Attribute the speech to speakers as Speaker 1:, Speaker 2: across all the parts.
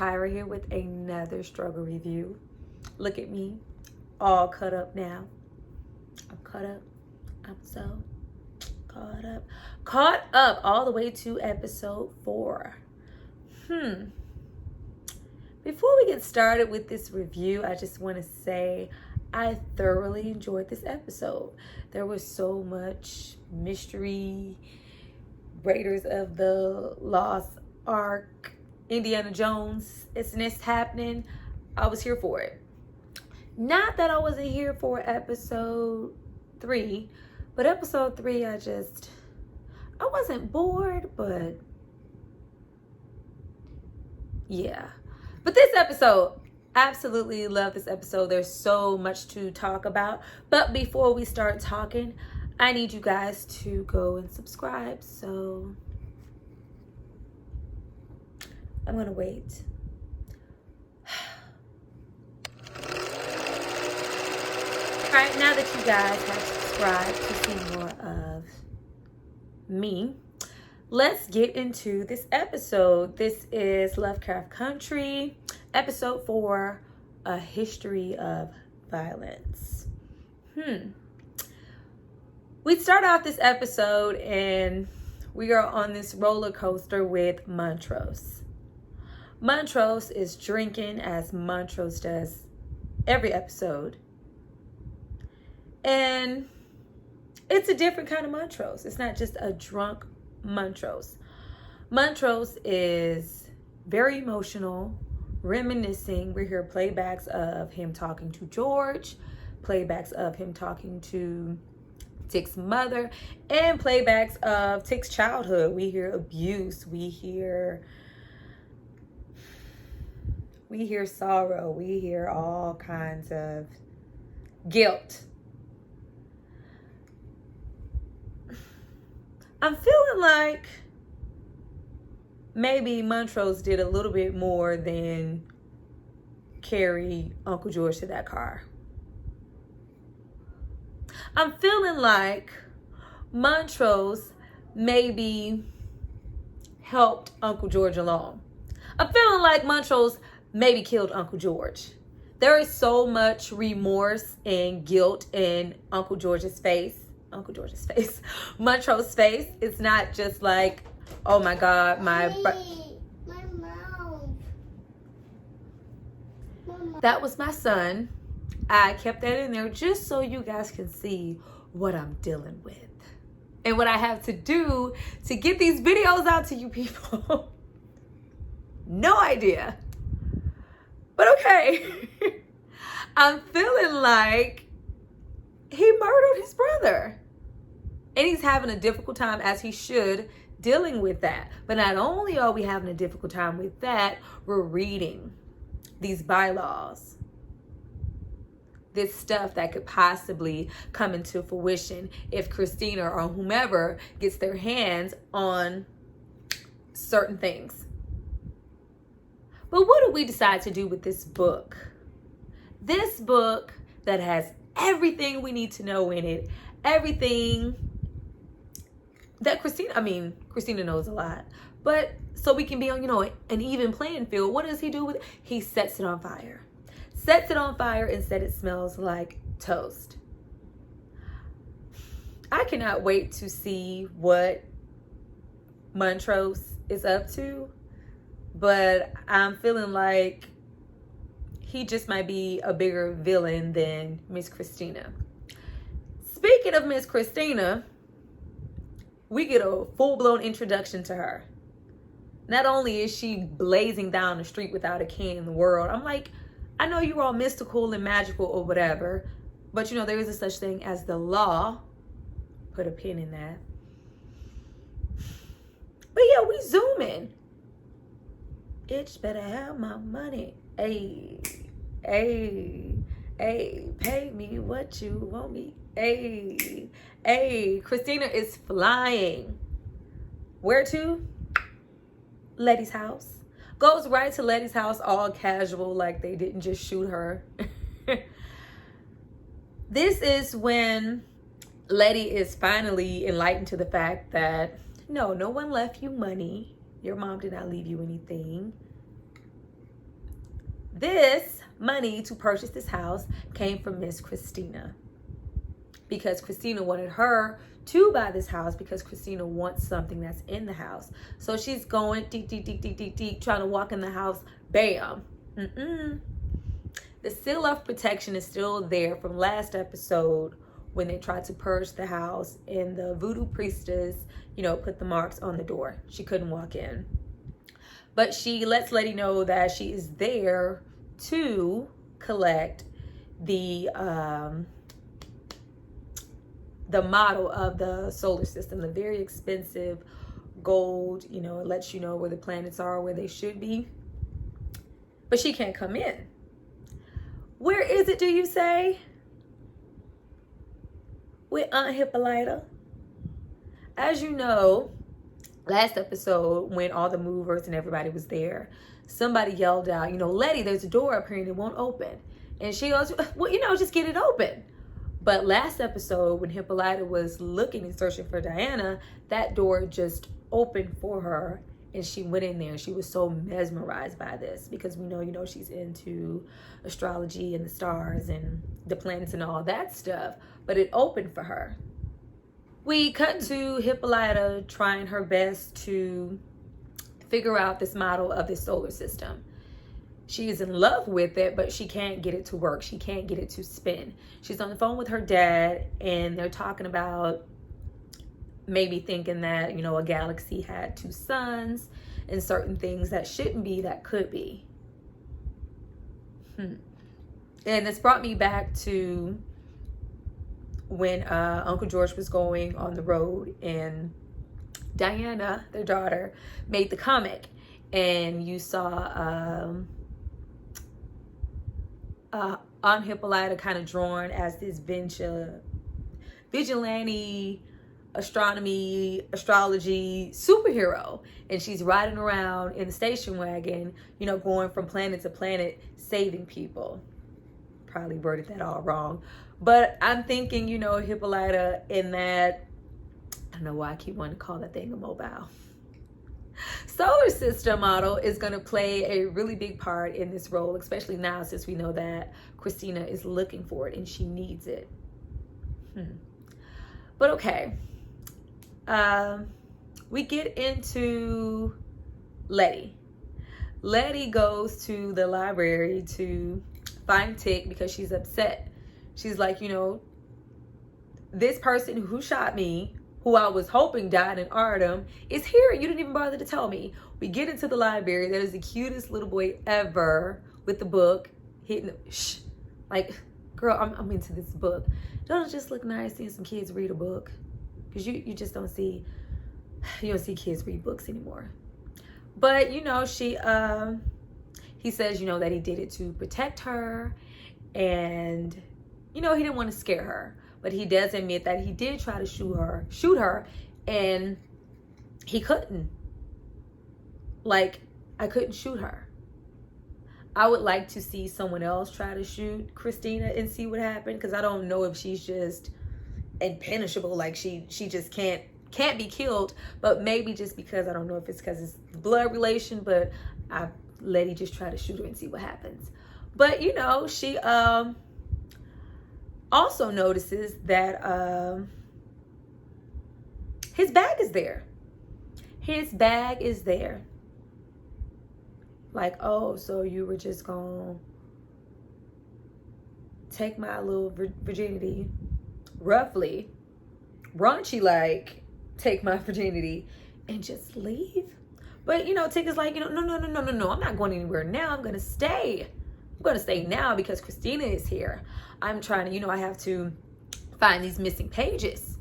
Speaker 1: Tyra here with another struggle review. Look at me, all cut up now. I'm cut up. I'm so caught up. Caught up all the way to episode 4. Before we get started with this review, I just want to say I thoroughly enjoyed this episode. There was so much mystery, Raiders of the Lost Ark, Indiana Jones, it's happening. I was here for it. Not that I wasn't here for episode 3, but episode 3, I wasn't bored, but yeah. But this episode, absolutely love this episode. There's so much to talk about. But before we start talking, I need you guys to go and subscribe. So I'm going to wait. All right, now that you guys have subscribed to see more of me, let's get into this episode. This is LoveCraft Country, episode 4, A History of Violence. We start off this episode and we are on this roller coaster with Montrose. Montrose is drinking as Montrose does every episode. And it's a different kind of Montrose. It's not just a drunk Montrose. Montrose is very emotional, reminiscing. We hear playbacks of him talking to George, playbacks of him talking to Tick's mother, and playbacks of Tick's childhood. We hear abuse, we hear sorrow, we hear all kinds of guilt. I'm feeling like maybe Montrose did a little bit more than carry Uncle George to that car. I'm feeling like Montrose maybe helped Uncle George along. I'm feeling like Montrose maybe killed Uncle George. There is so much remorse and guilt in Montrose's face. It's not just like, oh my God, my mouth. That was my son. I kept that in there just so you guys can see what I'm dealing with and what I have to do to get these videos out to you people. No idea. But okay. I'm feeling like he murdered his brother. And he's having a difficult time, as he should, dealing with that. But not only are we having a difficult time with that, we're reading these bylaws. This stuff that could possibly come into fruition if Christina or whomever gets their hands on certain things. But what do we decide to do with this book? This book that has everything we need to know in it, everything that Christina knows a lot, but so we can be on, an even playing field. What does he do with it? He sets it on fire. Sets it on fire and said it smells like toast. I cannot wait to see what Montrose is up to, but I'm feeling like he just might be a bigger villain than Miss Christina. Speaking of Miss Christina, we get a full-blown introduction to her. Not only is she blazing down the street without a care in the world, I'm like, I know you're all mystical and magical or whatever, but there is a such thing as the law. Put a pin in that. But yeah, we zoom in. Bitch better have my money. Hey, pay me what you want me. Hey, Christina is flying. Where to? Letty's house. Goes right to Letty's house, all casual, like they didn't just shoot her. This is when Letty is finally enlightened to the fact that no one left you money. Your mom did not leave you anything. This money to purchase this house came from Miss Christina, because Christina wanted her to buy this house because Christina wants something that's in the house. So she's going deep, deep, deep, deep, deep, deep, trying to walk in the house. Bam. The seal of protection is still there from last episode when they tried to purge the house and the voodoo priestess, put the marks on the door. She couldn't walk in. But she lets Letty know that she is there to collect the model of the solar system, the very expensive gold. It lets you know where the planets are, where they should be. But she can't come in. Where is it, do you say? With Aunt Hippolyta. As you know, last episode, when all the movers and everybody was there, somebody yelled out, Letty, there's a door up here and it won't open. And she goes, well, just get it open. But last episode, when Hippolyta was looking and searching for Diana, that door just opened for her. And she went in there and she was so mesmerized by this because we know, she's into astrology and the stars and the planets and all that stuff. But it opened for her. We cut to Hippolyta trying her best to figure out this model of this solar system. She is in love with it, but she can't get it to work. She can't get it to spin. She's on the phone with her dad and they're talking about maybe thinking that, a galaxy had two suns and certain things that shouldn't be, that could be. And this brought me back to when Uncle George was going on the road and Diana, their daughter, made the comic, and you saw Aunt Hippolyta kind of drawn as this vigilante astrology superhero, and she's riding around in the station wagon, going from planet to planet saving people. Probably worded that all wrong, but I'm thinking, Hippolyta in that, I don't know why I keep wanting to call that thing a mobile solar system model, is going to play a really big part in this role, especially now since we know that Christina is looking for it and she needs it. But okay. We get into Letty. Letty goes to the library to find Tick because she's upset. She's like, this person who shot me, who I was hoping died in Artem, is here and you didn't even bother to tell me. We get into the library. There's the cutest little boy ever with the book hitting the, like, girl, I'm into this book. Don't it just look nice seeing some kids read a book? Because you just don't see kids read books anymore. But he says that he did it to protect her, and he didn't want to scare her, but he does admit that he did try to shoot her and he couldn't. Like, I couldn't shoot her. I would like to see someone else try to shoot Christina and see what happened, because I don't know if she's just impenetrable, like she just can't be killed. But maybe just because, I don't know if it's because it's blood relation, but I Letty just try to shoot her and see what happens. But she also notices that his bag is there. Like, oh, so you were just gonna take my little virginity, roughly, raunchy, like, take my virginity and just leave? But, Tick is like, no, I'm not going anywhere now. I'm going to stay now because Christina is here. I'm trying to, I have to find these missing pages.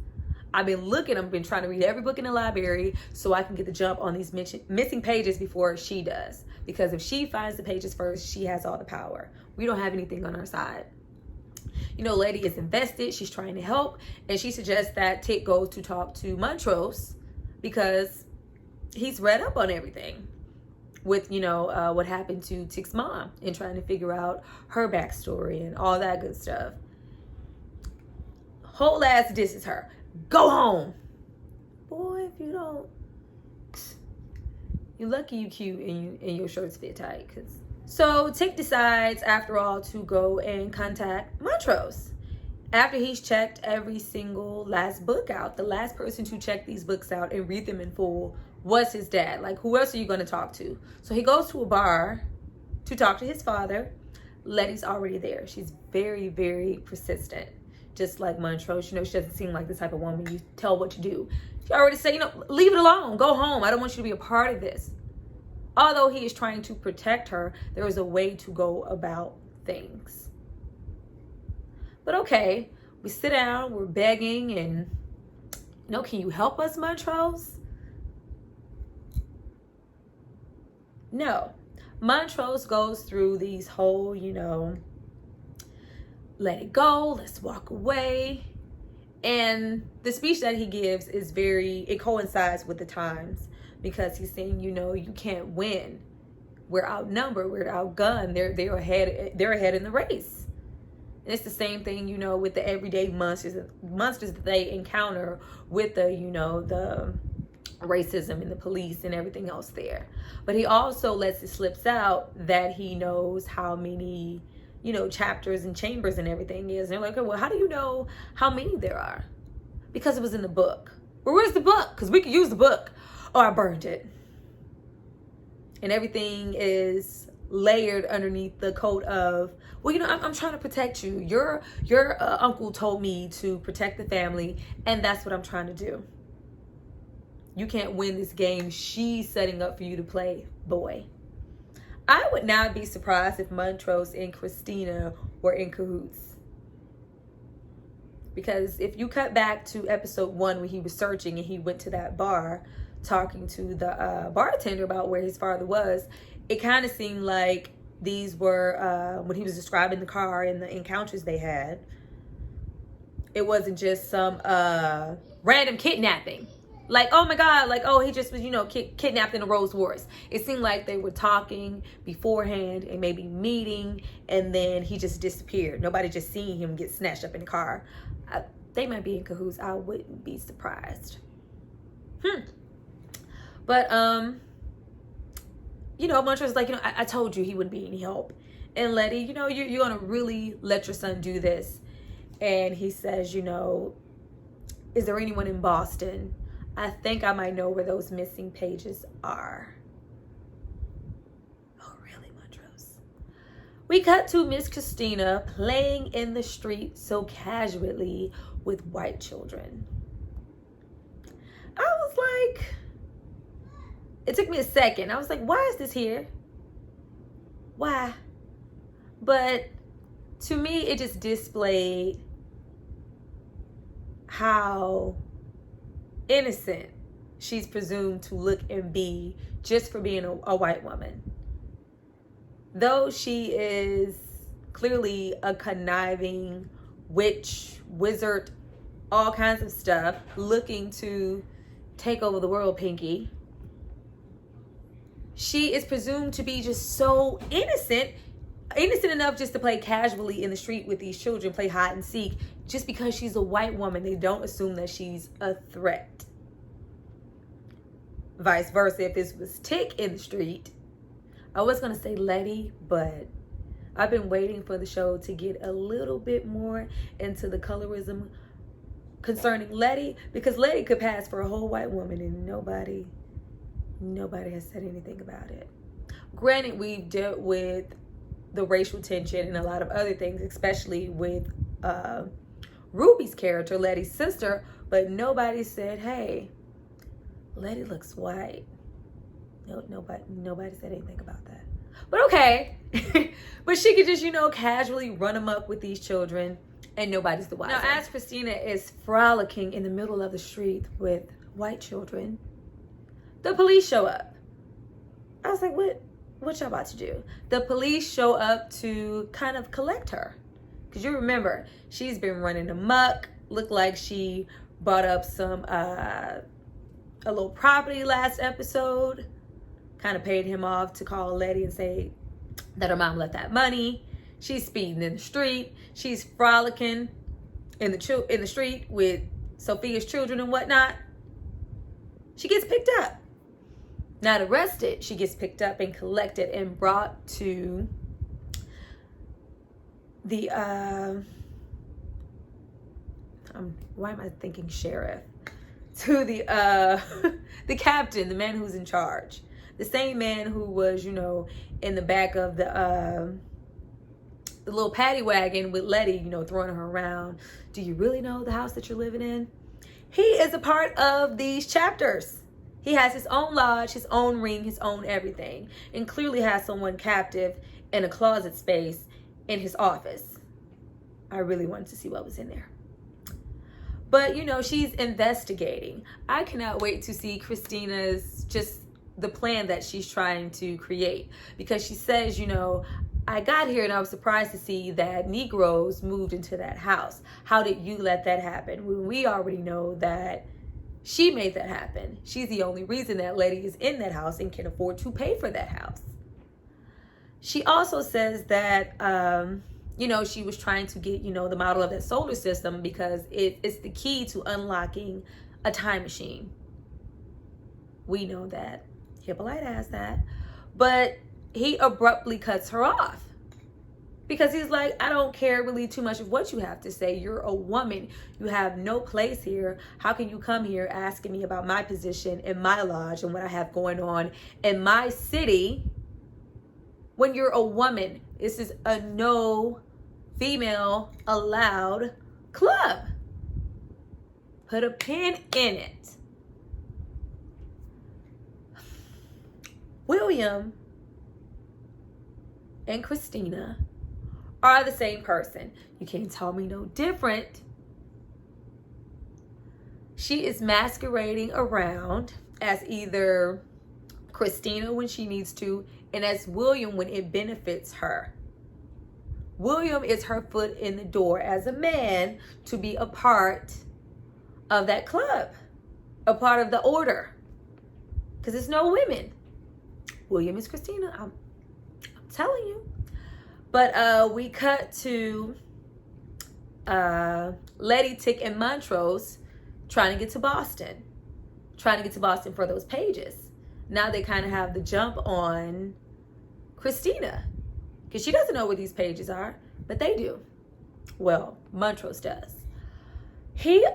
Speaker 1: I've been trying to read every book in the library so I can get the jump on these missing pages before she does. Because if she finds the pages first, she has all the power. We don't have anything on our side. Letty is invested. She's trying to help. And she suggests that Tick goes to talk to Montrose because he's read up on everything with, what happened to Tick's mom and trying to figure out her backstory and all that good stuff. Whole ass disses her. Go home. Boy, if you don't, you're lucky you cute and your shorts fit tight, because So Tick decides, after all, to go and contact Montrose. After he's checked every single last book out, the last person to check these books out and read them in full was his dad. Like, who else are you going to talk to? So he goes to a bar to talk to his father. Letty's already there. She's very, very persistent. Just like Montrose, she doesn't seem like the type of woman you tell what to do. She already said, leave it alone. Go home. I don't want you to be a part of this. Although he is trying to protect her, there is a way to go about things. But okay, we sit down, we're begging, and, can you help us, Montrose? No. Montrose goes through these whole, let it go, let's walk away. And the speech that he gives is it coincides with the times, because he's saying, you can't win. We're outnumbered, we're outgunned, they're ahead in the race. And it's the same thing, with the everyday monsters that they encounter with the, the racism and the police and everything else there. But he also lets it slips out that he knows how many, chapters and chambers and everything is. And they're like, well, how do you know how many there are? Because it was in the book. Well, where's the book? Because we could use the book. Oh, I burned it. And everything is layered underneath the coat of, well, I'm trying to protect you. Your uncle told me to protect the family, and that's what I'm trying to do. You can't win this game she's setting up for you to play, boy. I would not be surprised if Montrose and Christina were in cahoots. Because if you cut back to episode 1 when he was searching and he went to that bar talking to the bartender about where his father was, it kind of seemed like these were, when he was describing the car and the encounters they had, it wasn't just some random kidnapping. Like, oh my God, like, oh, he just was, kidnapped in a Rolls Royce. It seemed like they were talking beforehand and maybe meeting, and then he just disappeared. Nobody just seen him get snatched up in the car. They might be in cahoots. I wouldn't be surprised. But, Montrose is like, I told you he wouldn't be any help. And Letty, you're going to really let your son do this. And he says, is there anyone in Boston? I think I might know where those missing pages are. Oh, really, Montrose? We cut to Miss Christina playing in the street so casually with white children. I was like, it took me a second. I was like, why is this here? Why? But to me, it just displayed how innocent she's presumed to look and be just for being a white woman. Though she is clearly a conniving witch, wizard, all kinds of stuff, looking to take over the world, Pinky, she is presumed to be just so innocent enough just to play casually in the street with these children, play hide and seek, just because she's a white woman. They don't assume that she's a threat. Vice versa, if this was Tick in the street, I was going to say Letty, but I've been waiting for the show to get a little bit more into the colorism concerning Letty, because Letty could pass for a whole white woman and nobody has said anything about it. Granted, we've dealt with the racial tension and a lot of other things, especially with Ruby's character, Letty's sister, but nobody said, hey, Letty looks white. No, nobody said anything about that. But okay. But she could just, casually run amok with these children and nobody's the wiser. Now, as Christina is frolicking in the middle of the street with white children, the police show up. I was like, what y'all about to do? The police show up to kind of collect her. Because you remember, she's been running amok. Looked like she bought up some, a little property last episode. Kind of paid him off to call Letty and say that her mom left that money. She's speeding in the street. She's frolicking in the street with Sophia's children and whatnot. She gets picked up. Not arrested, she gets picked up and collected and brought to the why am I thinking sheriff? To the the captain, the man who's in charge. The same man who was, you know, in the back of the little paddy wagon with Letty, you know, throwing her around. Do you really know the house that you're living in? He is a part of these chapters. He has his own lodge, his own ring, his own everything, and clearly has someone captive in a closet space in his office. I really wanted to see what was in there. But, you know, she's investigating. I cannot wait to see Christina's, just the plan that she's trying to create. Because she says, you know, I got here and I was surprised to see that Negroes moved into that house. How did you let that happen? When we already know that she made that happen. She's the only reason that Letty is in that house and can afford to pay for that house. She also says that, you know, she was trying to get, you know, the model of that solar system because it's the key to unlocking a time machine. We know that Hippolyta has that. But he abruptly cuts her off. Because he's like, I don't care really too much of what you have to say. You're a woman. You have no place here. How can you come here asking me about my position in my lodge and what I have going on in my city when you're a woman? This is a no female allowed club. Put a pin in it. William and Christina are the same person. You can't tell me no different. She is masquerading around as either Christina when she needs to and as William when it benefits her. William is her foot in the door as a man to be a part of that club, a part of the order. Because there's no women. William is Christina. I'm telling you. But we cut to Letty, Tick, and Montrose trying to get to Boston. Trying to get to Boston for those pages. Now they kind of have the jump on Christina. Because she doesn't know where these pages are. But they do. Well, Montrose does. He,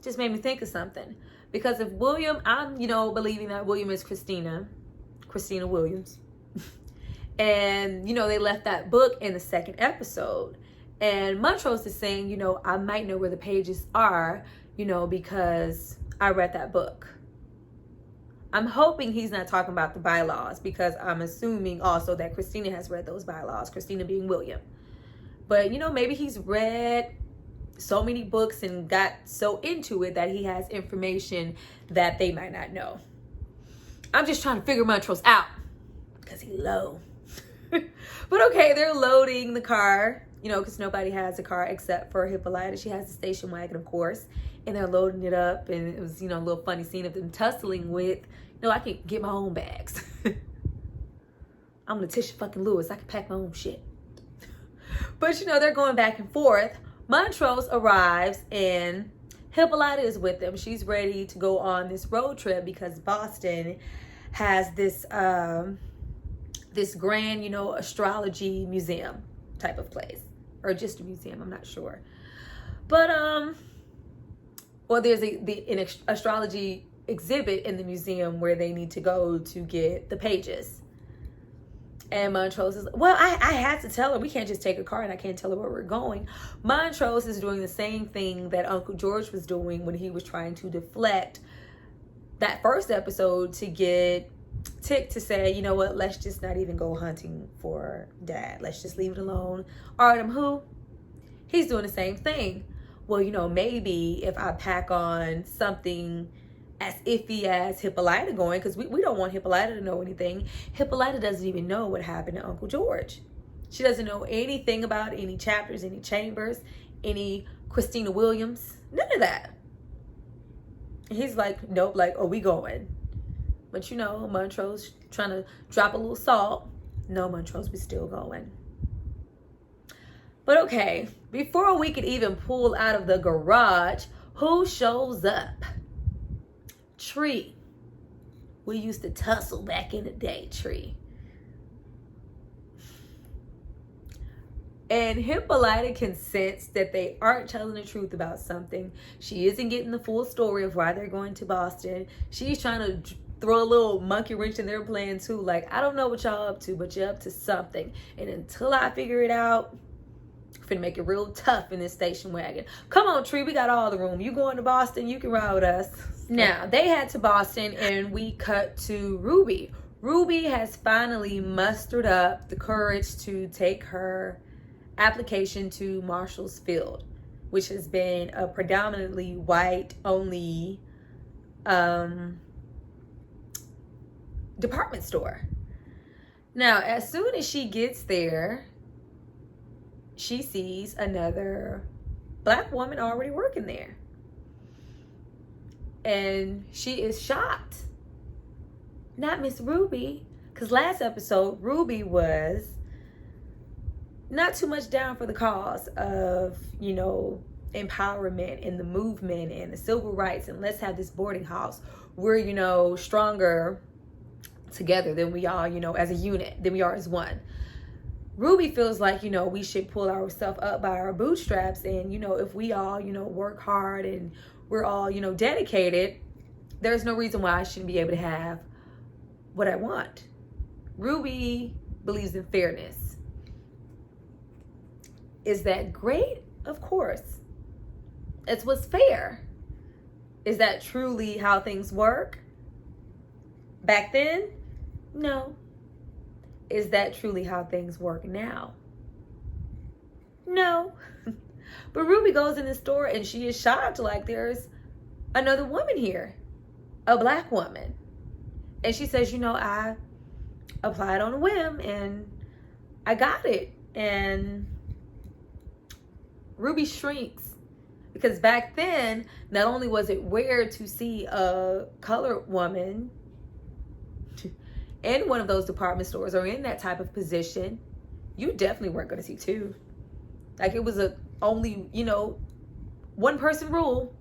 Speaker 1: just made me think of something. Because if William, I'm, you know, believing that William is Christina Williams. And, you know, they left that book in the second episode. And Montrose is saying, you know, I might know where the pages are, you know, because I read that book. I'm hoping he's not talking about the bylaws because I'm assuming also that Christina has read those bylaws, Christina being William. But, you know, maybe he's read so many books and got so into it that he has information that they might not know. I'm just trying to figure Montrose out because he's low. But okay, they're loading the car, you know, because nobody has a car except for Hippolyta. She has the station wagon, of course, and they're loading it up. And it was, you know, a little funny scene of them tussling with, you know, I can get my own bags. I'm Letitia fucking Lewis. I can pack my own shit. But, you know, they're going back and forth. Montrose arrives and Hippolyta is with them. She's ready to go on this road trip because Boston has this this grand, you know, astrology museum type of place. Or just a museum, I'm not sure. But, well, there's an astrology exhibit in the museum where they need to go to get the pages. And Montrose is, well, I had to tell her, we can't just take a car and I can't tell her where we're going. Montrose is doing the same thing that Uncle George was doing when he was trying to deflect that first episode to get Tick to say, you know what, let's just not even go hunting for Dad. Let's just leave it alone. Artem, who? He's doing the same thing. Well, you know, maybe if I pack on something as iffy as Hippolyta going, because we don't want Hippolyta to know anything. Hippolyta doesn't even know what happened to Uncle George. She doesn't know anything about any chapters, any chambers, any Christina Williams, none of that. And he's like, nope, like, oh, we going. But you know, Montrose trying to drop a little salt. No, Montrose, we still going. But okay, before we could even pull out of the garage, who shows up? Tree. We used to tussle back in the day, Tree. And Hippolyta can sense that they aren't telling the truth about something. She isn't getting the full story of why they're going to Boston. She's trying to throw a little monkey wrench in their plan too. Like, I don't know what y'all up to, but you're up to something. And until I figure it out, I'm finna make it real tough in this station wagon. Come on, Tree, we got all the room. You going to Boston, you can ride with us. Now, they head to Boston and we cut to Ruby. Ruby has finally mustered up the courage to take her application to Marshall's Field, which has been a predominantly white-only department store. Now, as soon as she gets there, she sees another black woman already working there. And she is shocked. Not Miss Ruby, because last episode, Ruby was not too much down for the cause of, you know, empowerment and the movement and the civil rights and let's have this boarding house. We're, you know, stronger together than we are, you know, as a unit, than we are as one. Ruby feels like, you know, we should pull ourselves up by our bootstraps and, you know, if we all, you know, work hard and we're all, you know, dedicated, there's no reason why I shouldn't be able to have what I want. Ruby believes in fairness. Is that great? Of course. It's what's fair. Is that truly how things work? Back then? No. Is that truly how things work now? No. But Ruby goes in the store and she is shocked, like there's another woman here, a black woman. And she says, you know, I applied on a whim and I got it. And Ruby shrinks because back then, not only was it weird to see a colored woman in one of those department stores or in that type of position, you definitely weren't going to see two. Like it was only, you know, one person rule.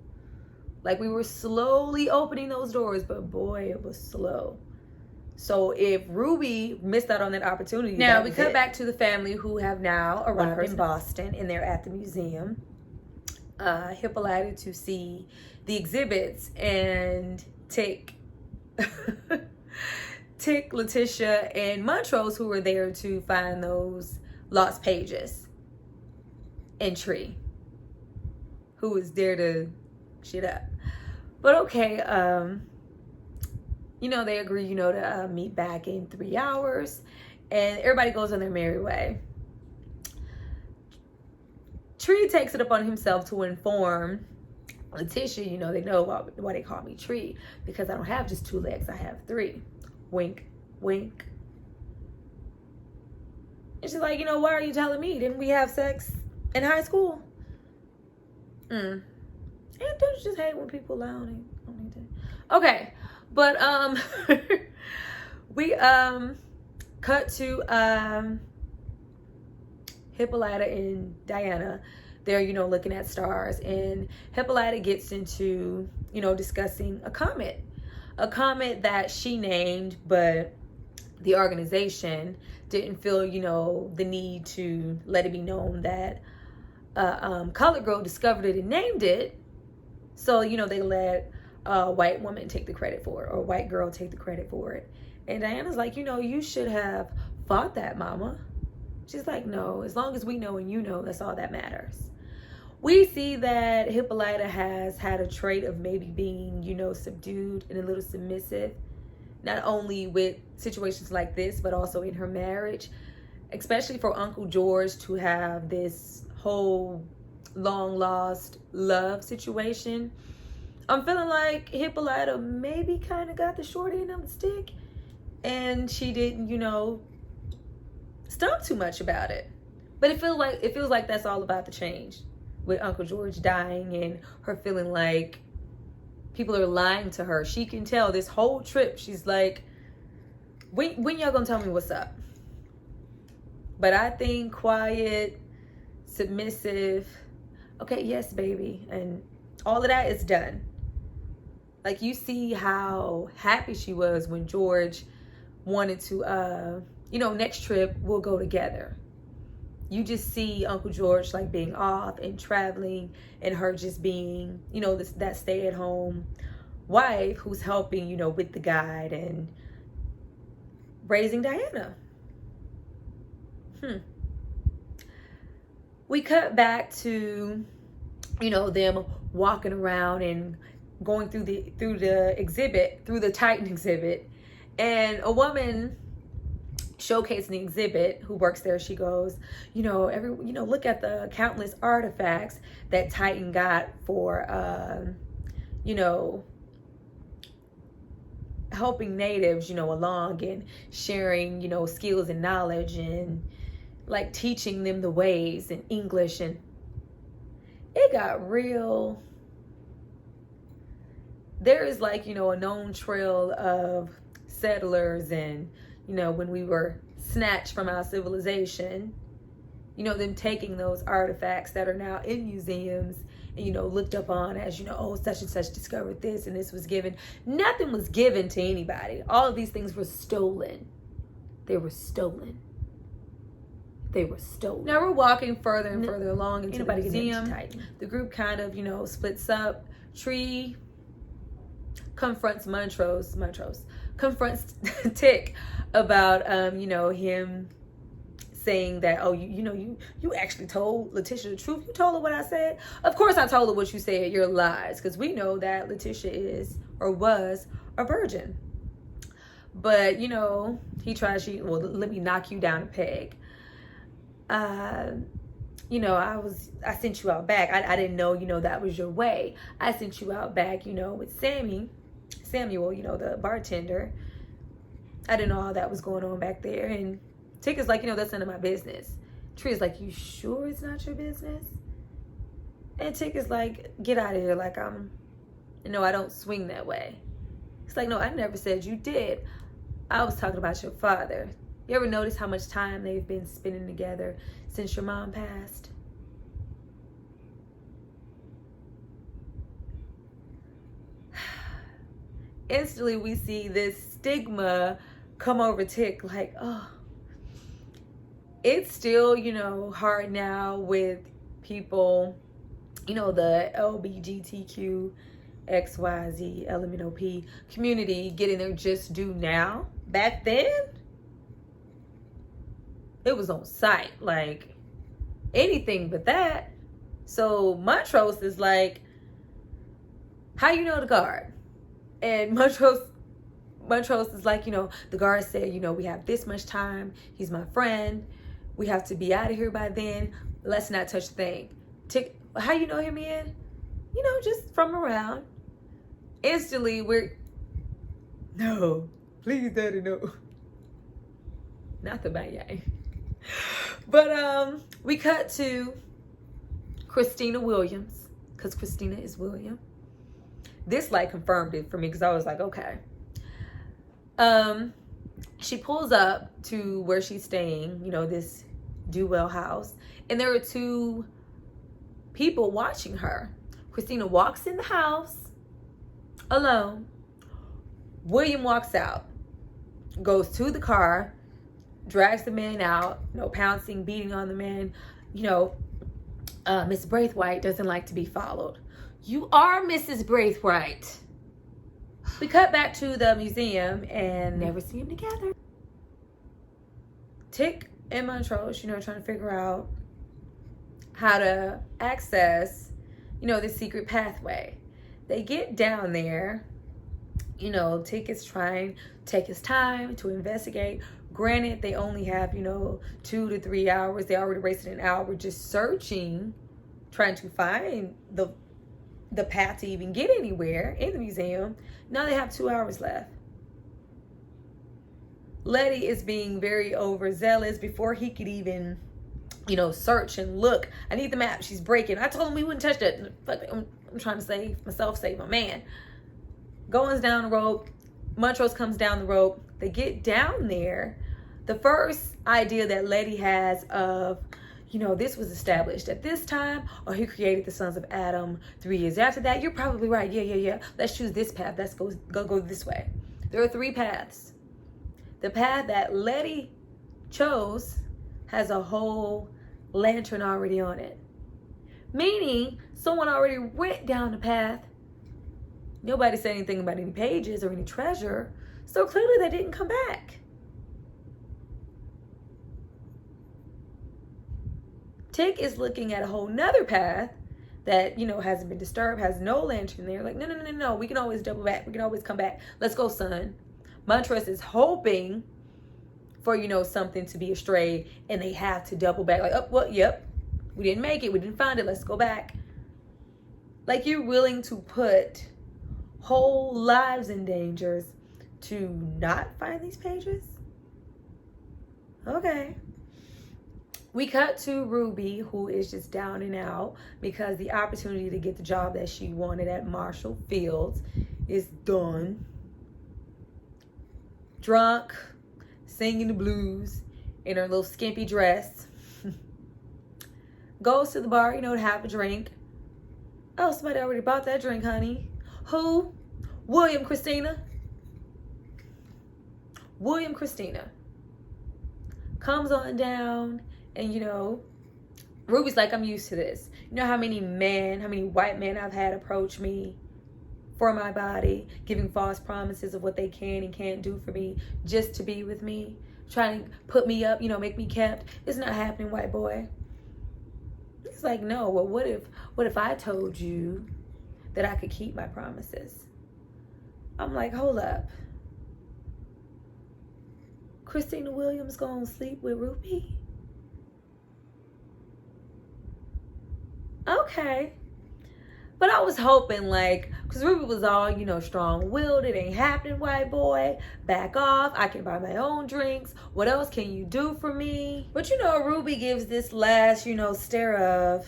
Speaker 1: Like we were slowly opening those doors, but boy, it was slow. So if Ruby missed out on that opportunity, now we cut back to the family who have now arrived in Boston and they're at the museum. Hippolyta to see the exhibits and take Letitia and Montrose who were there to find those lost pages. And Tree, who was there to shit up. But okay, you know, they agree, you know, to meet back in 3 hours and everybody goes on their merry way. Tree takes it upon himself to inform Letitia, you know, they know why they call me Tree, because I don't have just 2 legs, I have 3. Wink, wink. And she's like, you know, why are you telling me? Didn't we have sex in high school? And don't you just hate when people lie on it? Okay. But we cut to Hippolyta and Diana. They're, you know, looking at stars, and Hippolyta gets into, you know, discussing a comet that she named, but the organization didn't feel, you know, the need to let it be known that colored girl discovered it and named it. So, you know, they let a white woman take the credit for it, or a white girl take the credit for it. And Diana's like, you know, you should have fought that, mama. She's like, no, as long as we know and you know, that's all that matters. We see that Hippolyta has had a trait of maybe being, you know, subdued and a little submissive, not only with situations like this, but also in her marriage, especially for Uncle George to have this whole long lost love situation. I'm feeling like Hippolyta maybe kind of got the short end of the stick and she didn't, you know, stump too much about it. But it feels like that's all about the change with Uncle George dying and her feeling like people are lying to her. She can tell this whole trip. She's like, when y'all gonna tell me what's up? But I think quiet, submissive, okay, yes, baby, and all of that is done. Like, you see how happy she was when George wanted to, next trip we'll go together. You just see Uncle George like being off and traveling, and her just being, that stay-at-home wife who's helping, with the guide and raising Diana. We cut back to, them walking around and going through the Titan exhibit, and a woman showcasing the exhibit who works there, she goes, look at the countless artifacts that Titan got for helping natives along and sharing skills and knowledge and like teaching them the ways in English. And it got real. There is like a known trail of settlers and when we were snatched from our civilization, them taking those artifacts that are now in museums and, looked up on as, such and such discovered this and this was given. Nothing was given to anybody. All of these things were stolen. They were stolen. Now we're walking further and further along into the museum. The group kind of, splits up. Tree confronts Montrose confronts Tick about him saying that, oh, you actually told Letitia the truth. You told her what I said. Of course I told her what you said. You're lies, because we know that Letitia is or was a virgin. But he tries. Let me knock you down a peg. I sent you out back. I didn't know that was your way. I sent you out back with Samuel, the bartender. I didn't know all that was going on back there. And Tick is like, that's none of my business. Tree is like, you sure it's not your business? And Tick is like, get out of here. Like, I don't swing that way. It's like, no, I never said you did. I was talking about your father. You ever notice how much time they've been spending together since your mom passed? Instantly, we see this stigma come over Tick, like, oh, it's still, hard now with people, the LGBTQ, XYZ, LMNOP community getting their just due now. Back then, it was on sight, like anything but that. So Montrose is like, how you know the guard? And Montrose is like, the guard said, we have this much time. He's my friend. We have to be out of here by then. Let's not touch the thing. Tick, how you know him in? Just from around. Instantly, no, please, Daddy, no. Not the bang. But we cut to Christina Williams, because Christina is William. This like confirmed it for me, because I was like, okay. She pulls up to where she's staying, this Dewell house, and there are two people watching her. Christina walks in the house alone. William walks out, goes to the car, drags the man out, pouncing, beating on the man. Miss Braithwaite doesn't like to be followed. You are Mrs. Braithwaite. We cut back to the museum and never see them together. Tick and Montrose, trying to figure out how to access, this secret pathway. They get down there. Tick is trying to take his time to investigate. Granted, they only have, 2 to 3 hours. They already wasted an hour just searching, trying to find the path to even get anywhere in the museum. Now they have 2 hours left. Letty is being very overzealous before he could even, search and look. I need the map. She's breaking. I told him we wouldn't touch that. I'm trying to save myself, save my man. Going's down the rope. Montrose comes down the rope. They get down there. The first idea that Letty has of, you know, this was established at this time, or he created the sons of Adam 3 years after that. You're probably right. Yeah. Let's choose this path. Let's go this way. There are 3 paths. The path that Letty chose has a whole lantern already on it. Meaning, someone already went down the path. Nobody said anything about any pages or any treasure. So clearly they didn't come back. Tick is looking at a whole nother path that, you know, hasn't been disturbed, has no lantern there. Like, no. We can always double back. We can always come back. Let's go, son. Montrose is hoping for, you know, something to be astray, and they have to double back. Like, oh, well, yep. We didn't make it. We didn't find it. Let's go back. Like, you're willing to put whole lives in danger to not find these pages? Okay. We cut to Ruby, who is just down and out because the opportunity to get the job that she wanted at Marshall Fields is done. Drunk, singing the blues in her little skimpy dress. Goes to the bar, you know, to have a drink. Oh, somebody already bought that drink, honey. Who? William Christina. William Christina. Comes on down, and, you know, Ruby's like, I'm used to this. You know how many white men I've had approach me for my body, giving false promises of what they can and can't do for me just to be with me, trying to put me up, you know, make me kept. It's not happening, white boy. He's like, no, well, what if I told you that I could keep my promises? I'm like, hold up. Christina Williams gonna sleep with Ruby? Okay. But I was hoping, like, because Ruby was all, you know, strong-willed. It ain't happening, white boy. Back off. I can buy my own drinks. What else can you do for me? But, you know, Ruby gives this last, you know, stare of,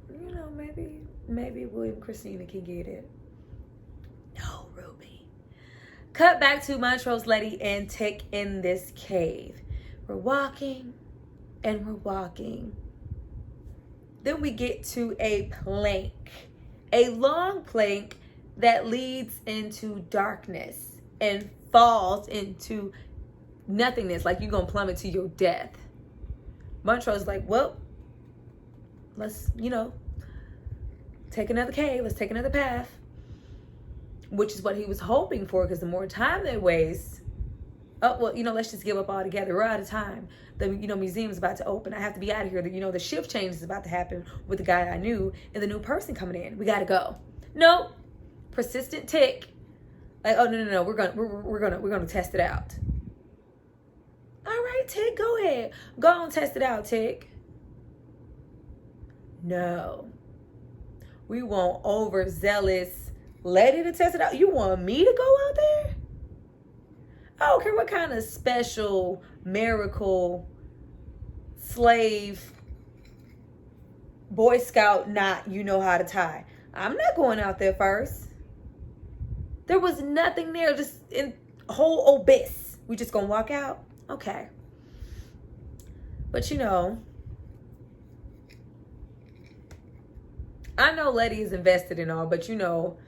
Speaker 1: you know, maybe William Christina can get it. No, Ruby. Cut back to Montrose, Letty, and Tick in this cave. We're walking and we're walking. Then we get to a plank, a long plank that leads into darkness and falls into nothingness, like you're going to plummet to your death. Montrose is like, well, let's, you know, take another cave. Let's take another path, which is what he was hoping for, because the more time they waste, oh, well, you know, let's just give up altogether. We're out of time. The, you know, museum's about to open. I have to be out of here. You know, the shift change is about to happen with the guy I knew and the new person coming in. We got to go. Nope. Persistent Tick. Like, oh, no. We're gonna test it out. All right, Tick, go ahead. Go on, test it out, Tick. No. We want overzealous Letty to test it out. You want me to go out there? I don't care what kind of special miracle slave Boy Scout knot you know how to tie. I'm not going out there first. There was nothing there, just in whole abyss. We just gonna walk out? Okay. But you know, I know Letty is invested in all, but you know,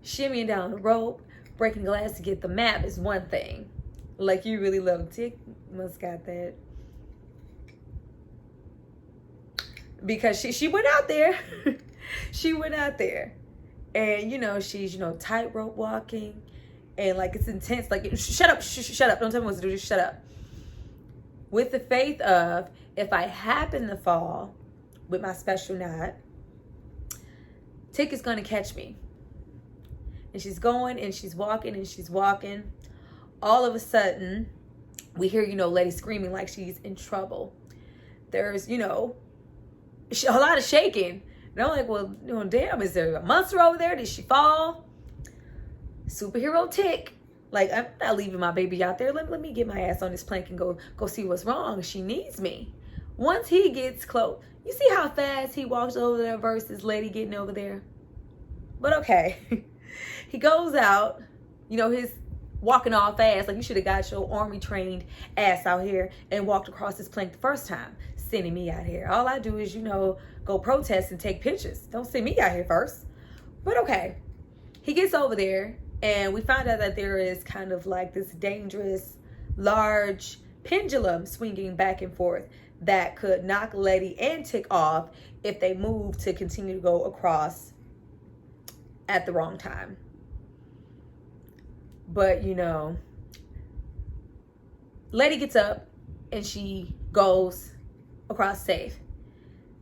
Speaker 1: shimmying down the rope, breaking glass to get the map is one thing. Like, you really love Tick. Must got that. Because she went out there. She went out there. And, you know, she's, you know, tightrope walking. And, like, it's intense. Like, shut up. Shut up. Don't tell me what to do. Just shut up. With the faith of, if I happen to fall with my special knot, Tick is going to catch me. And she's going and she's walking and she's walking. All of a sudden, we hear, you know, Letty screaming like she's in trouble. There's, you know, a lot of shaking. And I'm like, well, you know, damn, is there a monster over there? Did she fall? Superhero Tick. Like, I'm not leaving my baby out there. Let me get my ass on this plank and go see what's wrong. She needs me. Once he gets close, you see how fast he walks over there versus Letty getting over there? But okay. He goes out, you know, his walking all fast. Like, you should have got your army trained ass out here and walked across this plank the first time. sending me out here. All I do is, go protest and take pictures. Don't send me out here first. But okay. He gets over there, and we find out that there is kind of like this dangerous, large pendulum swinging back and forth that could knock Letty and Tick off if they move to continue to go across at the wrong time. But, Letty gets up and she goes across safe.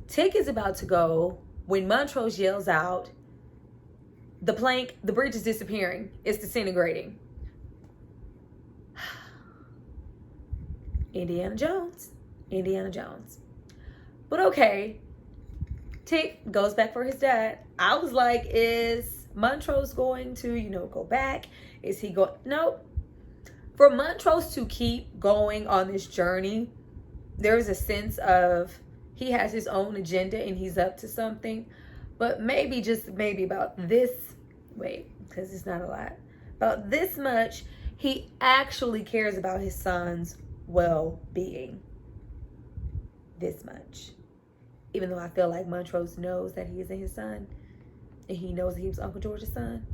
Speaker 1: Tick is about to go when Montrose yells out, the bridge is disappearing. It's disintegrating. Indiana Jones. But okay, Tick goes back for his dad. I was like, is Montrose going to, go back? Is he going? Nope. For Montrose to keep going on this journey, there's a sense of he has his own agenda and he's up to something. But maybe, just maybe about this, because it's not a lot, about this much, he actually cares about his son's well-being. This much. Even though I feel like Montrose knows that he isn't his son, and he knows that he was Uncle George's son.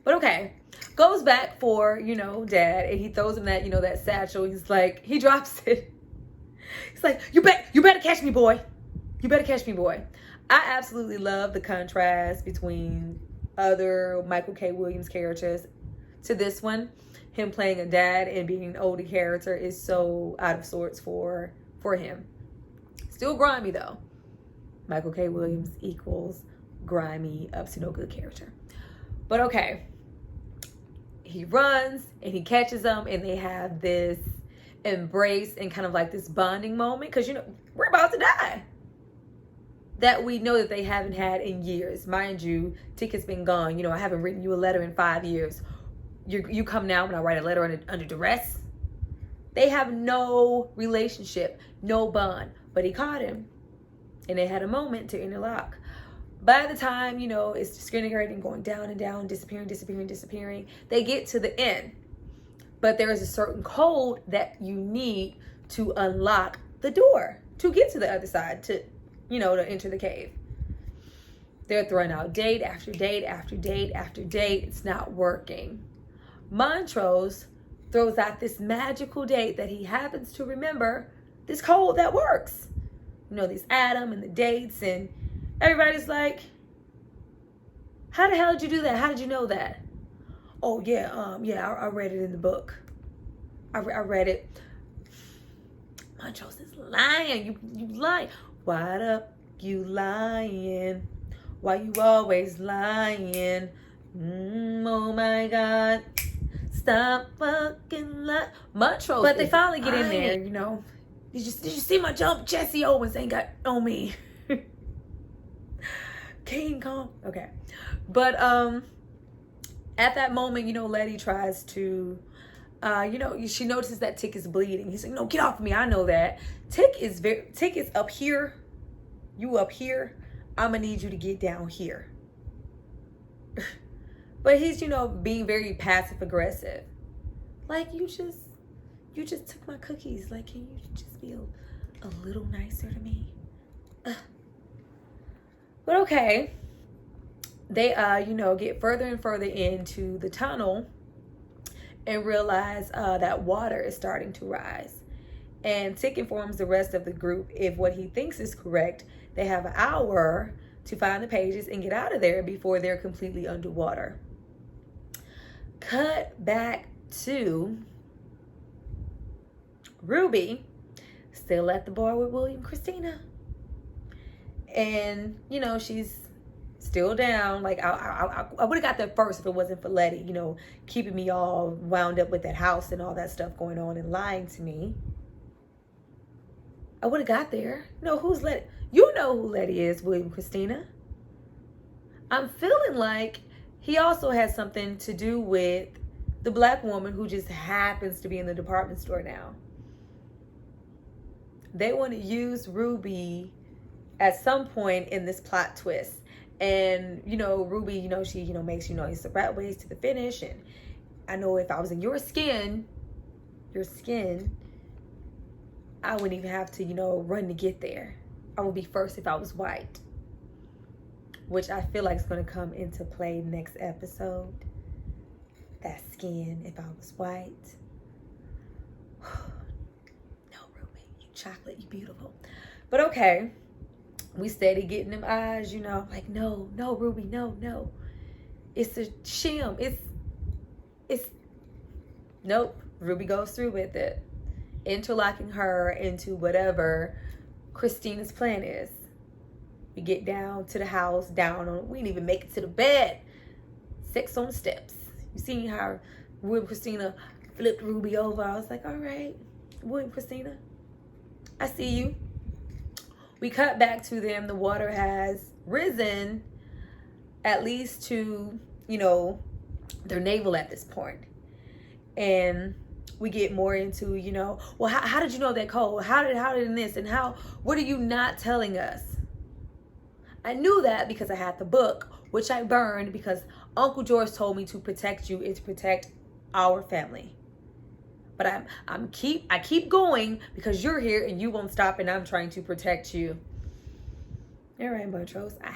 Speaker 1: But okay, goes back for, dad, and he throws him that, that satchel. He's like, he drops it. He's like, you better catch me, boy. You better catch me, boy. I absolutely love the contrast between other Michael K. Williams characters to this one. Him playing a dad and being an older character is so out of sorts for him. Still grimy though. Michael K. Williams equals grimy, up to no good character. But okay. He runs and he catches them and they have this embrace and kind of like this bonding moment. Because, we're about to die. That we know that they haven't had in years. Mind you, Tick has been gone. I haven't written you a letter in 5 years. You come now when I write a letter under duress. They have no relationship, no bond. But he caught him. And they had a moment to interlock. By the time, it's disintegrating, going down and down, disappearing. They get to the end. But there is a certain code that you need to unlock the door to get to the other side, to enter the cave. They're throwing out date after date after date after date. It's not working. Montrose throws out this magical date that he happens to remember, this code that works. These Adam and the dates, and everybody's like, how the hell did you do that? How did you know that? Oh, yeah, I read it in the book. I read it. Montrose is lying. You lying. What up, you lying? Why you always lying? Oh my God. Stop fucking lying. Montrose. But they finally get in there, Did you see my jump? Jesse Owens ain't got on me. King Kong. Okay. But at that moment, Letty tries to she notices that Tick is bleeding. He's like, no, get off of me. I know that. Tick is up here. You up here. I'm gonna need you to get down here. But he's, being very passive aggressive. Like, you just took my cookies. Like, can you just be a little nicer to me? But okay. They get further and further into the tunnel and realize that water is starting to rise. And Tick informs the rest of the group, if what he thinks is correct, they have an hour to find the pages and get out of there before they're completely underwater. Cut back to Ruby, still at the bar with William and Christina. And, she's still down. Like, I would have got there first if it wasn't for Letty, keeping me all wound up with that house and all that stuff going on and lying to me. I would have got there. Who's Letty? You know who Letty is, William and Christina. I'm feeling like he also has something to do with the black woman who just happens to be in the department store now. They want to use Ruby at some point in this plot twist. And, Ruby, she, makes, it's the right ways to the finish. And I know if I was in your skin, I wouldn't even have to, run to get there. I would be first if I was white, which I feel like is going to come into play next episode. That skin, if I was white. No, Ruby, you chocolate, you beautiful. But okay, we steady getting them eyes, like, no, Ruby, no. It's a shim. It's, nope. Ruby goes through with it, interlocking her into whatever Christina's plan is. We get down to the house, we didn't even make it to the bed. Sex on the steps. You seen how Wood Christina flipped Ruby over? I was like, all right, Wood Christina, I see you. We cut back to them. The water has risen at least to, their navel at this point. And we get more into, well, how did you know that cold? How did this? And what are you not telling us? I knew that because I had the book, which I burned because Uncle George told me to protect you and to protect our family. But I keep going because you're here and you won't stop, and I'm trying to protect you. All right, Montrose, I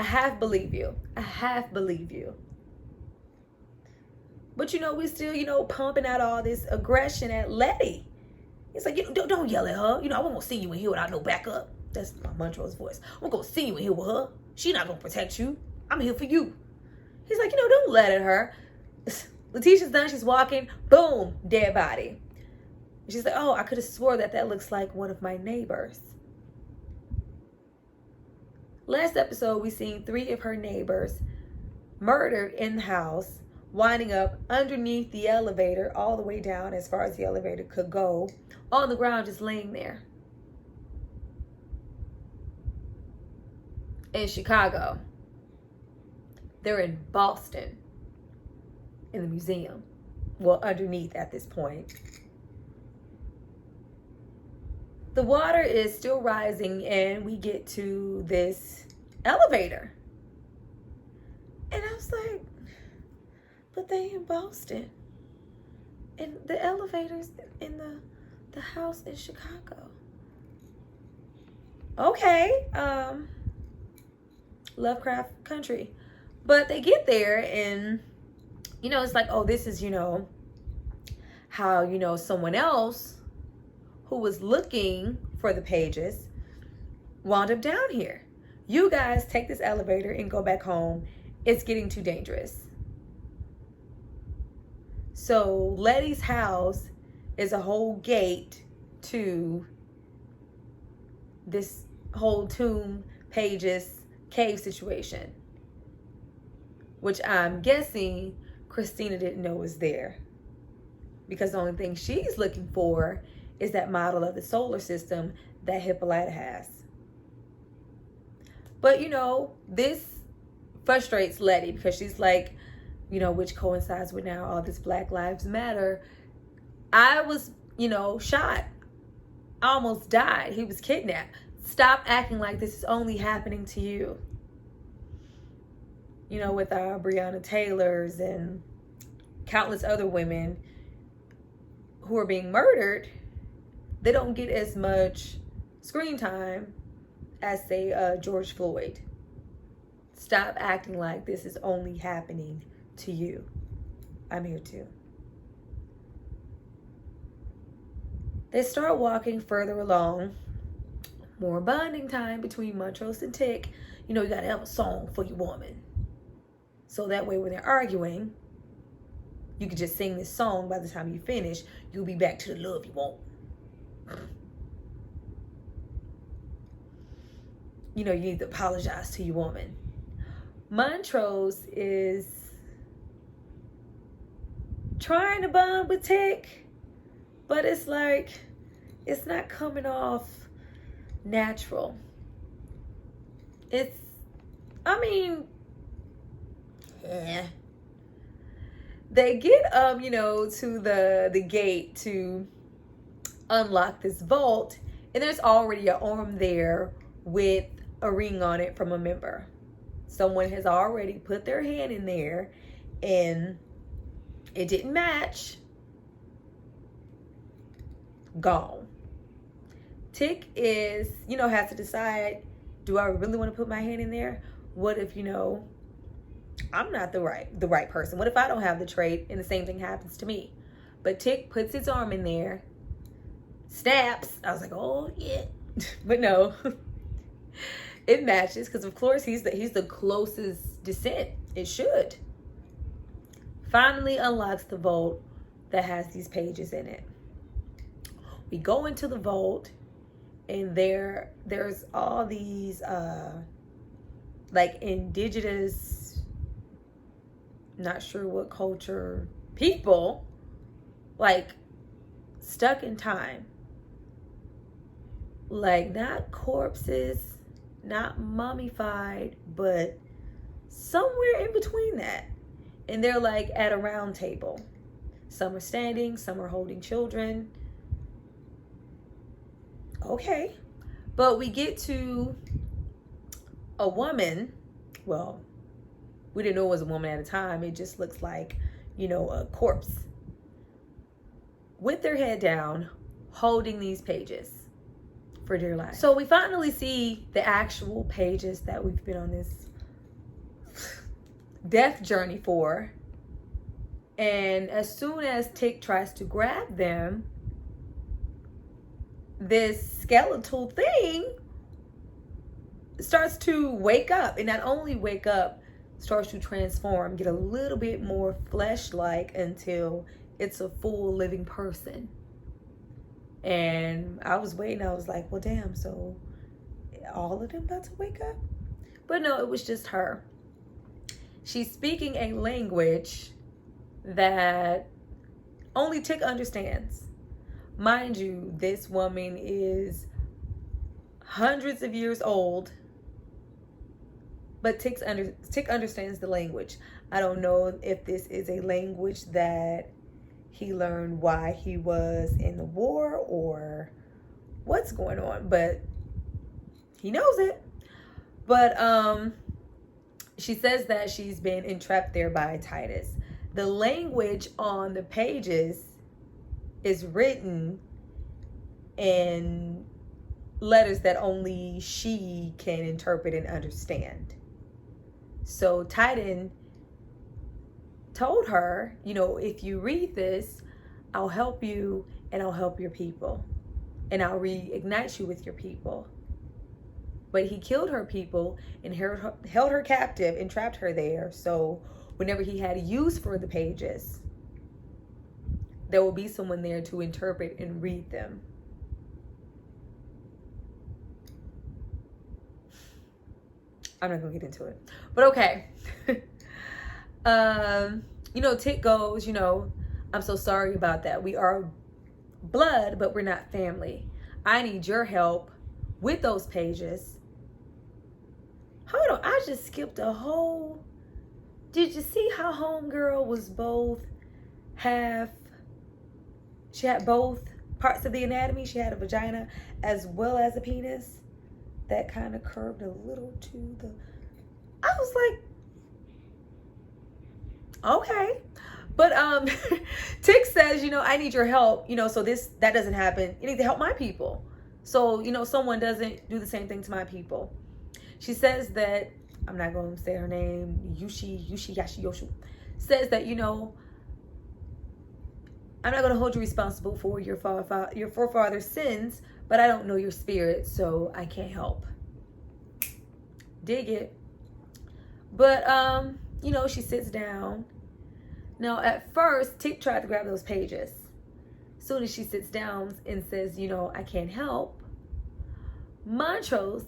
Speaker 1: half believe you. I half believe you. But we still, pumping out all this aggression at Letty. It's like, don't yell at her. I won't see you in here without no backup. That's my Montrose voice. I'm going to see you in here with her. She not going to protect you. I'm here for you. He's like, don't let at her. Letitia's done. She's walking. Boom. Dead body. She's like, oh, I could have swore that looks like one of my neighbors. Last episode, we seen 3 of her neighbors murdered in the house, winding up underneath the elevator, all the way down as far as the elevator could go, on the ground, just laying there. In Chicago. They're in Boston, in the museum. Well, underneath at this point. The water is still rising, and we get to this elevator. And I was like, but they in Boston. And the elevator's in the house in Chicago. Okay. LoveCraft country. But they get there and, it's like, oh, this is, how, someone else who was looking for the pages wound up down here. You guys take this elevator and go back home. It's getting too dangerous. So Letty's house is a whole gate to this whole tomb, pages, cave situation, which I'm guessing Christina didn't know was there, because the only thing she's looking for is that model of the solar system that Hippolyta has. But this frustrates Letty because she's like, which coincides with now all this Black Lives Matter. I was, shot. I almost died. He was kidnapped. Stop acting like this is only happening to you. With our Breonna Taylors and countless other women who are being murdered, they don't get as much screen time as, say, George Floyd. Stop acting like this is only happening to you. I'm here too. They start walking further along. More bonding time between Montrose and Tick. You gotta have a song for your woman. So that way when they're arguing, you can just sing this song. By the time you finish, you'll be back to the love you want. You need to apologize to your woman. Montrose is trying to bond with Tick, but it's like, it's not coming off natural. They get to the gate to unlock this vault, and there's already an arm there with a ring on it from a member. Someone has already put their hand in there and it didn't match. gone. Tick is, has to decide, do I really want to put my hand in there? What if, I'm not the right person? What if I don't have the trait and the same thing happens to me? But Tick puts its arm in there, snaps. I was like, oh yeah. But no. It matches because of course he's the closest descent. It should. Finally unlocks the vault that has these pages in it. We go into the vault and there's all these like indigenous, not sure what culture, people like stuck in time. Like not corpses, not mummified, but somewhere in between that. And they're like at a round table. Some are standing, some are holding children. Okay. But we get to a woman. Well, we didn't know it was a woman at the time. It just looks like, a corpse. With their head down, holding these pages for dear life. So we finally see the actual pages that we've been on this death journey for. And as soon as Tick tries to grab them, this skeletal thing starts to wake up. And not only wake up, starts to transform, get a little bit more flesh-like until it's a full living person. And I was waiting. I was like, well, damn, so all of them about to wake up? But no, it was just her. She's speaking a language that only Tick understands. Mind you, this woman is hundreds of years old, but Tick understands the language. I don't know if this is a language that he learned while he was in the war or what's going on, but he knows it. But she says that she's been entrapped there by Titus. The language on the pages is written in letters that only she can interpret and understand. So Titan told her, if you read this, I'll help you and I'll help your people. And I'll reignite you with your people. But he killed her people and held her captive and trapped her there. So whenever he had use for the pages, there will be someone there to interpret and read them. I'm not gonna get into it, but okay. Tick goes, I'm so sorry about that. We are blood, but we're not family. I need your help with those pages. Hold on, I just skipped a whole. Did you see how homegirl was she had both parts of the anatomy? She had a vagina as well as a penis that kind of curved a little to the. I was like, okay. But Tick says, I need your help, so that doesn't happen. You need to help my people. So, someone doesn't do the same thing to my people. She says that, I'm not going to say her name, Yushi Yashi Yoshu, says that, I'm not going to hold you responsible for your forefathers' sins, but I don't know your spirit, so I can't help. Dig it. But, she sits down. Now, at first, Tick tried to grab those pages. As soon as she sits down and says, I can't help, Montrose,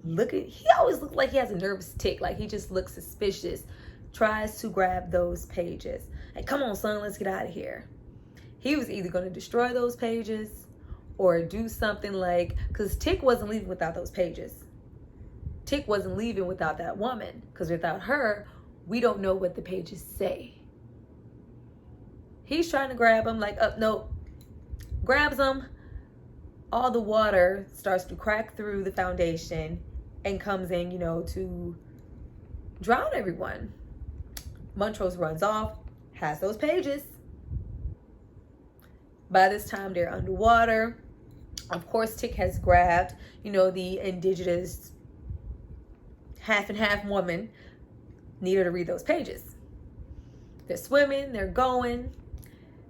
Speaker 1: he always looks like he has a nervous tick. Like, he just looks suspicious. Tries to grab those pages. Like, come on, son, let's get out of here. He was either going to destroy those pages or do something like, because Tick wasn't leaving without those pages. Tick wasn't leaving without that woman, because without her, we don't know what the pages say. He's trying to grab him, like, nope. Grabs him. All the water starts to crack through the foundation and comes in, to drown everyone. Montrose runs off, has those pages. By this time, they're underwater. Of course, Tick has grabbed, the indigenous half and half woman. Need her to read those pages. They're swimming, they're going.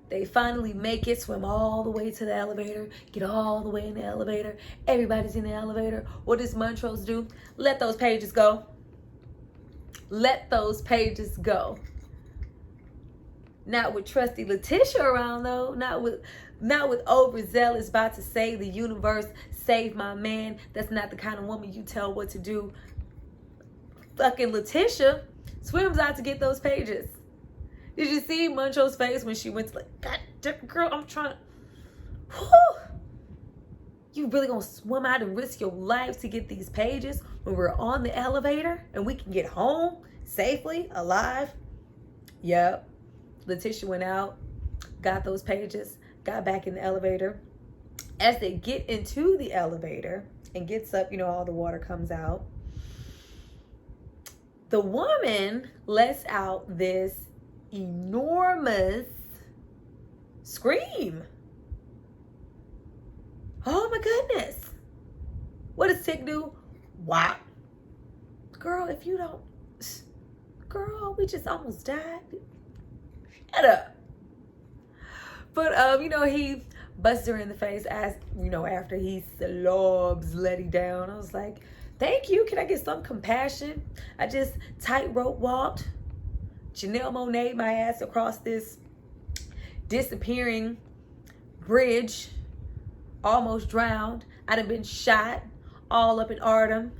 Speaker 1: They finally make it, swim all the way to the elevator, get all the way in the elevator. Everybody's in the elevator. What does Montrose do? Let those pages go. Let those pages go. Not with trusty Letitia around, though. Not with overzealous, about to save the universe, save my man. That's not the kind of woman you tell what to do. Fucking Letitia swims out to get those pages. Did you see Montrose's face when she went to, like, God damn, girl, I'm trying to, whew. You really gonna swim out and risk your life to get these pages when we're on the elevator and we can get home safely, alive? Yep. Letitia went out, got those pages, got back in the elevator. As they get into the elevator and gets up, all the water comes out. The woman lets out this enormous scream. Oh my goodness. What does Tick do? Wow. Girl, if you don't, girl, we just almost died. Shut up. But, he busts her in the face as, after he slobs Letty down. I was like, thank you. Can I get some compassion? I just tightrope walked. Janelle Monáe my ass across this disappearing bridge. Almost drowned. I'd have been shot all up in Artem.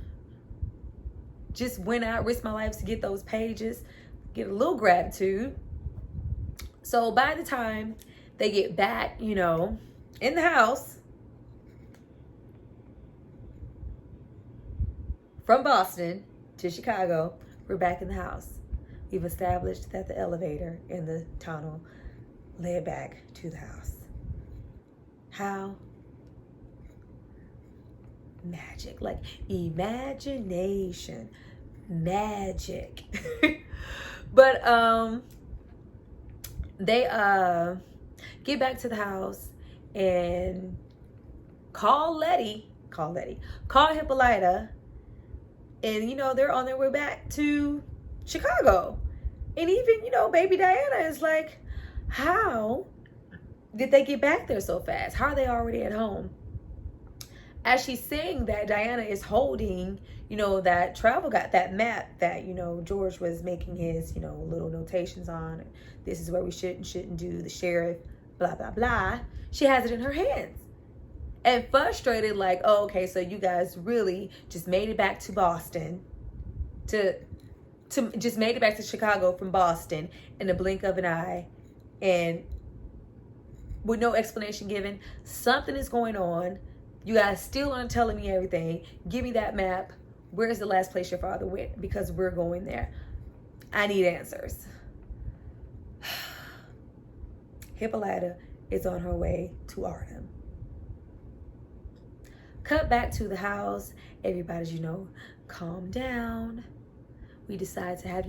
Speaker 1: Just went out, risked my life to get those pages. Get a little gratitude. So by the time they get back, in the house from Boston to Chicago, we're back in the house. We've established that the elevator in the tunnel led back to the house. How? Magic, like imagination, magic. But they get back to the house and call Hippolyta, and they're on their way back to Chicago. And even baby Diana is like, how did they get back there so fast? How are they already at home? As she's saying that, Diana is holding that travel guide, that map that George was making his little notations on. This is where we shouldn't do, the sheriff, blah blah blah. She has it in her hands and frustrated, like, oh, okay, so you guys really just made it back to Boston just made it back to Chicago from Boston in the blink of an eye, and with no explanation given. Something is going on. You guys still aren't telling me everything. Give me that map. Where's the last place your father went? Because we're going there. I need answers. Hippolyta is on her way to Artem. Cut back to the house. Everybody's, calm down. We decide to have,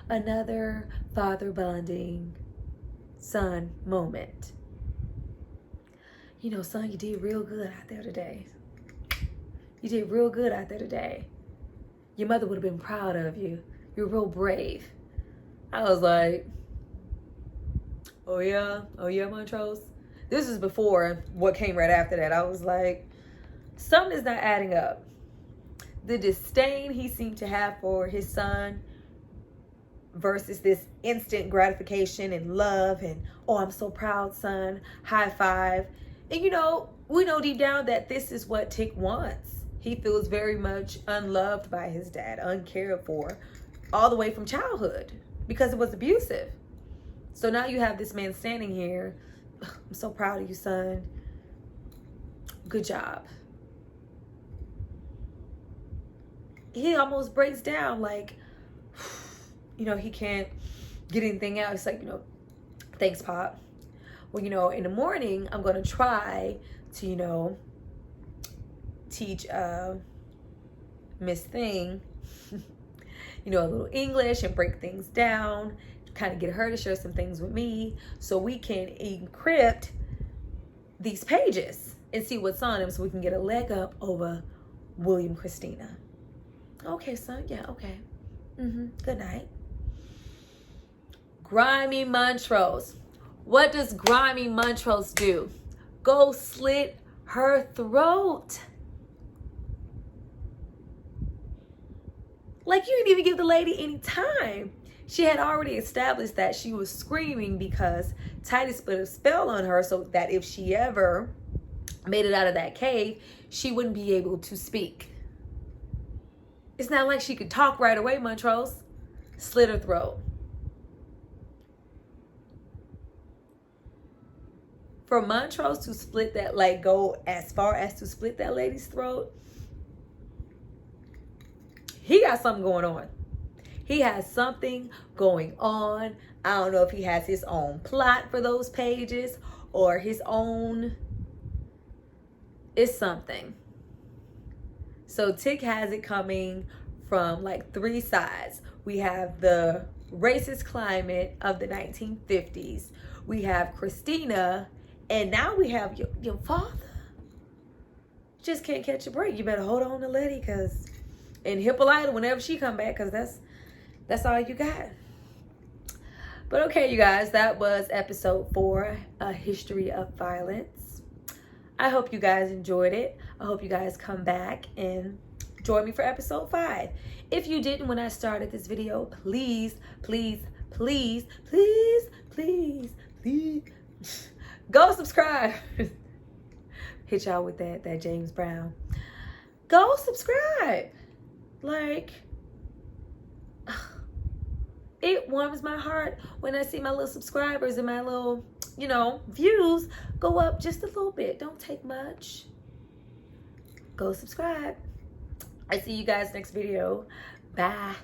Speaker 1: another father bonding son moment. Son, you did real good out there today. You did real good out there today. Your mother would have been proud of you. You're real brave. I was like, oh yeah, Montrose. This is before what came right after that. I was like, something is not adding up. The disdain he seemed to have for his son versus this instant gratification and love and, oh, I'm so proud, son, high five. And we know deep down that this is what Tick wants. He feels very much unloved by his dad, uncared for, all the way from childhood, because it was abusive. So now you have this man standing here. I'm so proud of you, son. Good job. He almost breaks down, like, he can't get anything out. It's like, thanks, Pop. Well, in the morning, I'm going to try to, teach Miss Thing, a little English and break things down, kind of get her to share some things with me so we can encrypt these pages and see what's on them so we can get a leg up over William Christina. Okay, son. Yeah, okay. Good night. Grimy Montrose. What does Grimy Montrose do? Go slit her throat. Like, you didn't even give the lady any time. She had already established that she was screaming because Titus put a spell on her so that if she ever made it out of that cave, she wouldn't be able to speak. It's not like she could talk right away, Montrose. Slit her throat. For Montrose to split that, like go as far as to split that lady's throat, he got something going on. He has something going on. I don't know if he has his own plot for those pages or his own. It's something. So Tick has it coming from like 3 sides. We have the racist climate of the 1950s. We have Christina. And now we have your father. Just can't catch a break. You better hold on to Letty, because and Hippolyta whenever she come back, because that's all you got. But okay, you guys, that was episode 4, A History of Violence. I hope you guys enjoyed it. I hope you guys come back and join me for episode 5. If you didn't when I started this video, please, please, please, please, please, please, go subscribe. Hit y'all with that James Brown. Go subscribe. Like, it warms my heart when I see my little subscribers and my little, views go up just a little bit. Don't take much. Go subscribe. I see you guys next video. Bye.